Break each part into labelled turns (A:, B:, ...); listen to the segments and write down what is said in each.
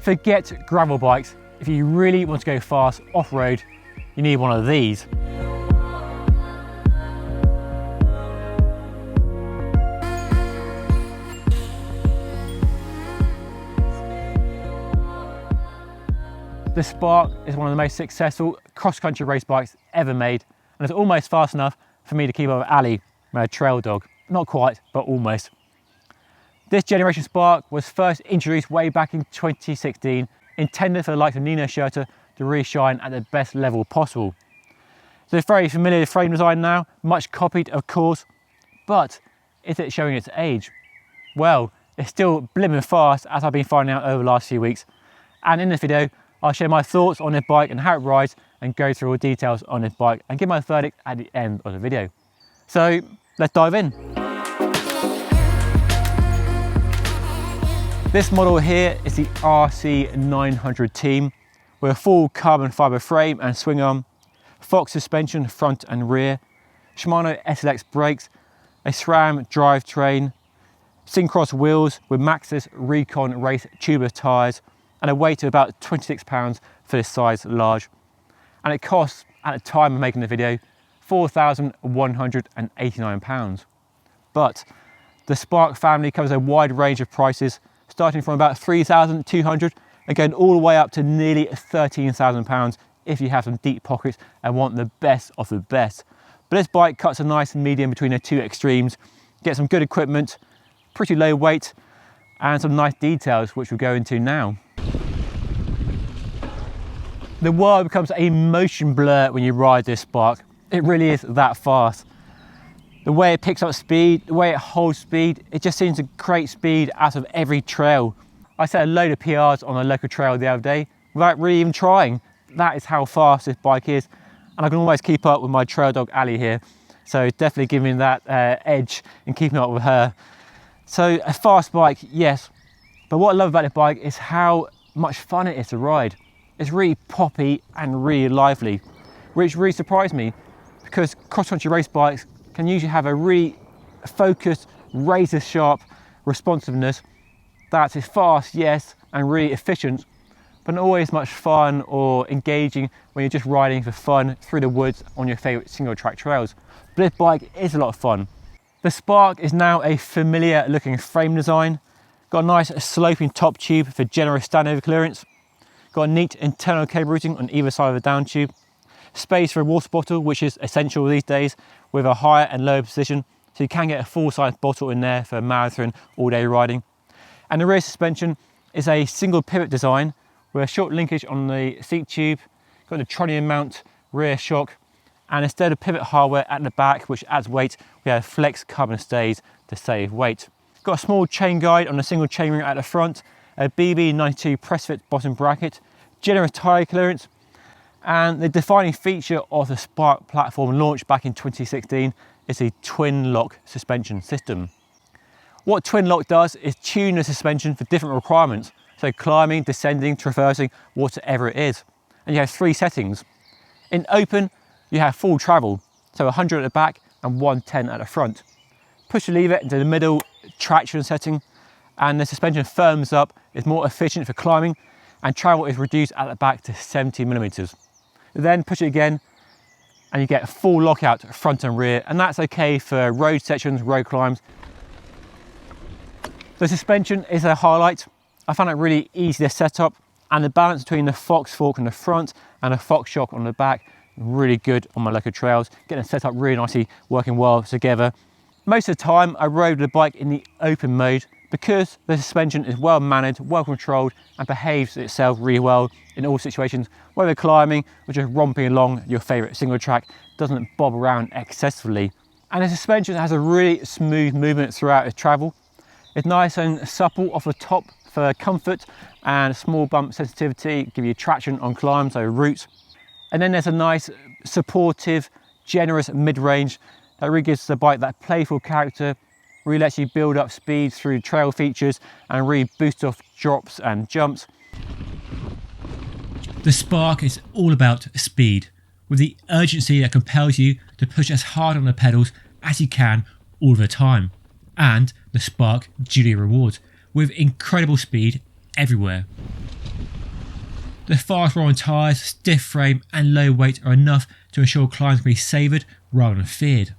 A: Forget gravel bikes. If you really want to go fast off-road, you need one of these. The Spark is one of the most successful cross-country race bikes ever made, and it's almost fast enough for me to keep up with Ali, my trail dog. Not quite, but almost. This generation Spark was first introduced way back in 2016, intended for the likes of Nino Schurter to really shine at the best level possible. It's a very familiar frame design now, much copied of course, but is it showing its age? Well, it's still blimmin' fast, as I've been finding out over the last few weeks. And in this video, I'll share my thoughts on this bike and how it rides, and go through all the details on this bike and give my verdict at the end of the video. So let's dive in. This model here is the RC900 Team with a full carbon fibre frame and swing arm, Fox suspension front and rear, Shimano SLX brakes, a SRAM drivetrain, Syncross wheels with Maxxis Recon Race tubular tyres, and a weight of about 26 pounds for this size large. And it costs, at the time of making the video, £4,189. But the Spark family covers a wide range of prices, starting from about £3,200 and going all the way up to nearly £13,000 if you have some deep pockets and want the best of the best. But this bike cuts a nice medium between the two extremes, gets some good equipment, pretty low weight, and some nice details which we'll go into now. The world becomes a motion blur when you ride this Spark. It really is that fast. The way it picks up speed, the way it holds speed, it just seems to create speed out of every trail. I set a load of PRs on a local trail the other day without really even trying. That is how fast this bike is. And I can almost keep up with my trail dog Ali here. So it's definitely giving me that edge in keeping up with her. So a fast bike, yes. But what I love about this bike is how much fun it is to ride. It's really poppy and really lively, which really surprised me, because cross-country race bikes can usually have a really focused, razor-sharp responsiveness that is fast, yes, and really efficient, but not always much fun or engaging when you're just riding for fun through the woods on your favourite single-track trails. But this bike is a lot of fun. The Spark is now a familiar-looking frame design, got a nice sloping top tube for generous standover clearance, got a neat internal cable routing on either side of the down tube, space for a water bottle, which is essential these days, with a higher and lower position, so you can get a full-size bottle in there for marathon all-day riding. And the rear suspension is a single pivot design with a short linkage on the seat tube, got the tronium mount rear shock, and instead of pivot hardware at the back, which adds weight, we have flex carbon stays to save weight. Got a small chain guide on a single chainring at the front, a BB92 press fit bottom bracket, generous tyre clearance, and the defining feature of the Spark platform launched back in 2016 is the twin lock suspension system. What twin lock does is tune the suspension for different requirements, so climbing, descending, traversing, whatever it is. And you have three settings. In open, you have full travel, so 100 at the back and 110 at the front. Push the lever into the middle traction setting, and the suspension firms up, is more efficient for climbing, and travel is reduced at the back to 70mm. Then push it again, and you get full lockout front and rear, and that's okay for road sections, road climbs. The suspension is a highlight. I found it really easy to set up, and the balance between the Fox fork on the front and the Fox shock on the back, really good on my local trails, getting set up really nicely, working well together. Most of the time I rode the bike in the open mode because the suspension is well managed, well controlled, and behaves itself really well in all situations, whether climbing or just romping along your favourite single track, doesn't bob around excessively. And the suspension has a really smooth movement throughout its travel. It's nice and supple off the top for comfort, and small bump sensitivity, give you traction on climbs, so routes. And then there's a nice supportive, generous mid-range that really gives the bike that playful character, really lets you build up speed through trail features and really boost off drops and jumps. The Spark is all about speed, with the urgency that compels you to push as hard on the pedals as you can all the time. And the Spark duly rewards, with incredible speed everywhere. The fast rolling tyres, stiff frame and low weight are enough to ensure climbs can be savoured rather than feared.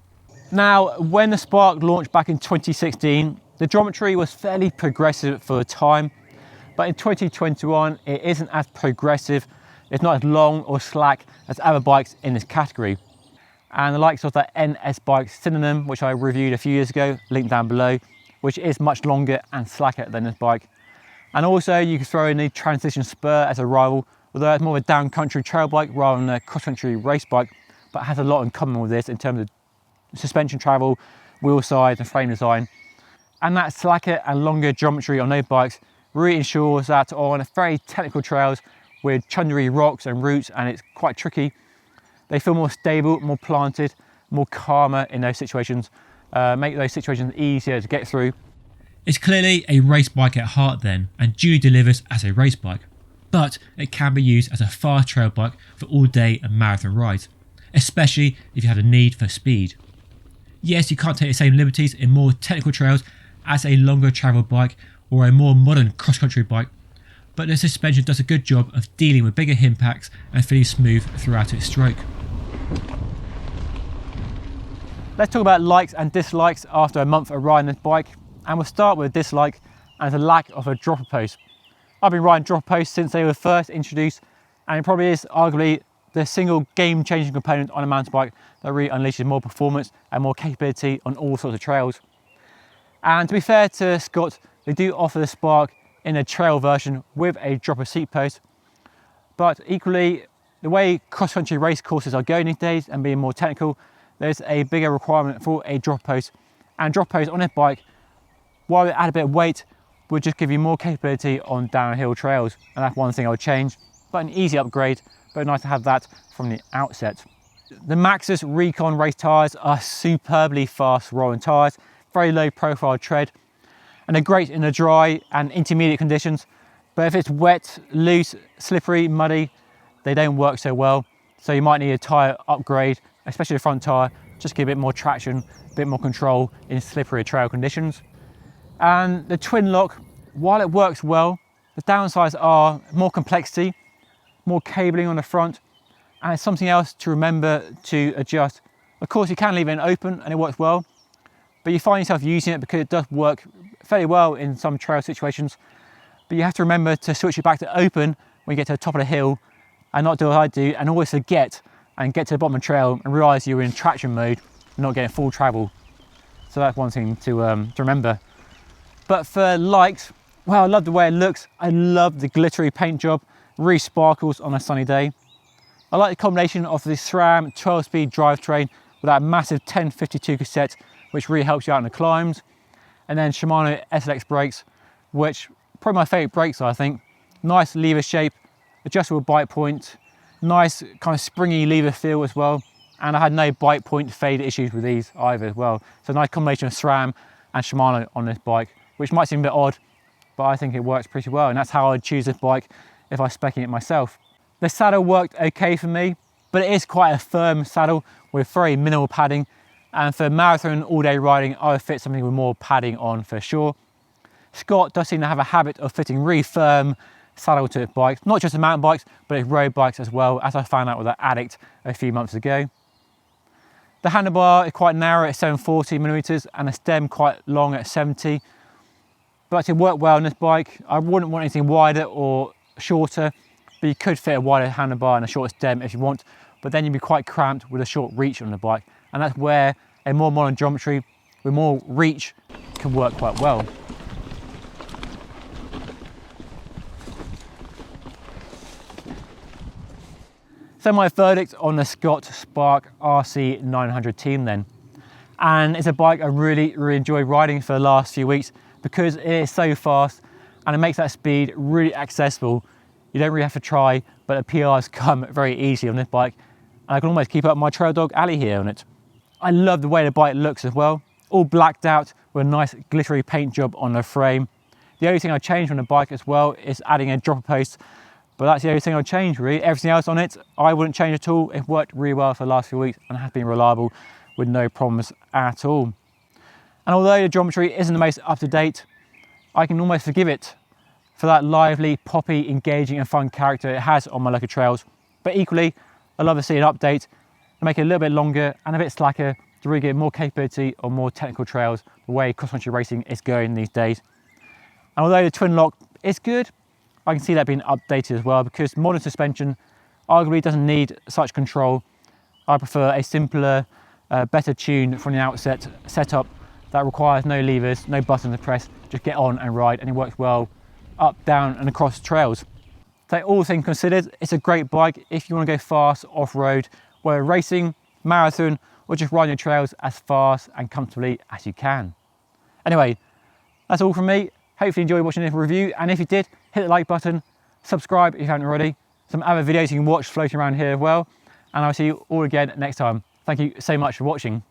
A: Now, when the Spark launched back in 2016, the geometry was fairly progressive for the time, but in 2021 it isn't as progressive. It's not as long or slack as other bikes in this category. And the likes of the NS Bike Synonym, which I reviewed a few years ago, linked down below, which is much longer and slacker than this bike. And also you can throw in the Transition Spur as a rival, although it's more of a down country trail bike rather than a cross country race bike, but has a lot in common with this in terms of suspension travel, wheel size and frame design. And that slacker and longer geometry on those bikes really ensures that on very technical trails with chundery rocks and roots, and it's quite tricky, they feel more stable, more planted, more calmer in those situations, make those situations easier to get through. It's clearly a race bike at heart then, and duly delivers as a race bike, but it can be used as a fast trail bike for all day and marathon rides, especially if you have a need for speed. Yes, you can't take the same liberties in more technical trails as a longer travel bike or a more modern cross-country bike, but the suspension does a good job of dealing with bigger impacts and feeling smooth throughout its stroke. Let's talk about likes and dislikes after a month of riding this bike, and we'll start with a dislike, and the lack of a dropper post. I've been riding dropper posts since they were first introduced, and it probably is arguably the single game-changing component on a mountain bike that really unleashes more performance and more capability on all sorts of trails. And to be fair to Scott, they do offer the Spark in a trail version with a dropper seat post, but equally, the way cross-country race courses are going these days and being more technical, there's a bigger requirement for a drop post, and drop post on a bike, while it add a bit of weight, would just give you more capability on downhill trails, and that's one thing I would change, but an easy upgrade, but nice to have that from the outset. The Maxxis Recon race tyres are superbly fast rolling tyres, very low profile tread, and they're great in the dry and intermediate conditions, but if it's wet, loose, slippery, muddy, they don't work so well, so you might need a tyre upgrade, especially the front tyre, just to get a bit more traction, a bit more control in slippery trail conditions. And the twin lock, while it works well, the downsides are more complexity, more cabling on the front, and it's something else to remember to adjust. Of course, you can leave it open and it works well, but you find yourself using it because it does work fairly well in some trail situations, but you have to remember to switch it back to open when you get to the top of the hill and not do what I do and always forget and get to the bottom of the trail and realise you're in traction mode and not getting full travel. So that's one thing to remember. But for likes, well, I love the way it looks. I love the glittery paint job, really sparkles on a sunny day. I like the combination of the SRAM 12-speed drivetrain with that massive 1052 cassette, which really helps you out in the climbs. And then Shimano SLX brakes, which probably my favourite brakes, I think. Nice lever shape, adjustable bite point, nice kind of springy lever feel as well. And I had no bite point fade issues with these either as well. So a nice combination of SRAM and Shimano on this bike, which might seem a bit odd, but I think it works pretty well. And that's how I'd choose this bike if I was speccing it myself. The saddle worked okay for me, but it is quite a firm saddle with very minimal padding. And for marathon all-day riding, I would fit something with more padding on for sure. Scott does seem to have a habit of fitting really firm saddle to his bikes, not just the mountain bikes, but his road bikes as well, as I found out with the Addict a few months ago. The handlebar is quite narrow at 740mm and the stem quite long at 70. But it worked well on this bike. I wouldn't want anything wider or shorter, but you could fit a wider handlebar and a shorter stem if you want, but then you'd be quite cramped with a short reach on the bike. And that's where a more modern geometry with more reach can work quite well. So my verdict on the Scott Spark RC 900 team then. And it's a bike I really enjoyed riding for the last few weeks because it is so fast and it makes that speed really accessible. You don't really have to try, but the PRs come very easily on this bike. And I can almost keep up my Trail Dog Alley here on it. I love the way the bike looks as well. All blacked out with a nice glittery paint job on the frame. The only thing I changed on the bike as well is adding a dropper post, but that's the only thing I changed really. Everything else on it, I wouldn't change at all. It worked really well for the last few weeks and has been reliable with no problems at all. And although the geometry isn't the most up to date, I can almost forgive it for that lively, poppy, engaging and fun character it has on my local trails. But equally, I'd love to see an update and make it a little bit longer and a bit slacker to really get more capability on more technical trails, the way cross-country racing is going these days. And although the twin lock is good, I can see that being updated as well, because modern suspension arguably doesn't need such control. I prefer a simpler, better tuned from the outset setup that requires no levers, no buttons to press, just get on and ride, and it works well up, down and across trails. So all things considered, it's a great bike if you want to go fast off-road, whether racing, marathon or just riding your trails as fast and comfortably as you can. Anyway, that's all from me. Hopefully you enjoyed watching this review, and if you did, hit the like button, subscribe if you haven't already. Some other videos you can watch floating around here as well, and I'll see you all again next time. Thank you so much for watching.